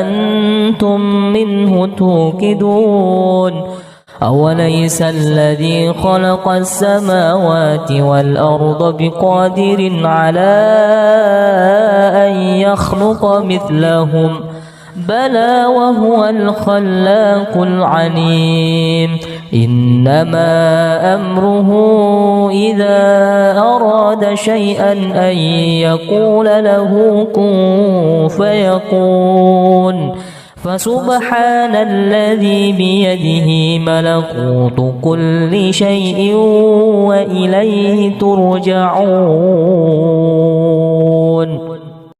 أنتم منه توقدون أوليس الذي خلق السماوات والأرض بقادر على أن يخلق مثلهم بلى وهو الخلاق العليم إنما أمره إذا أراد شيئا أن يقول له كن فيكون فسبحان الذي بيده ملكوت كل شيء وإليه ترجعون.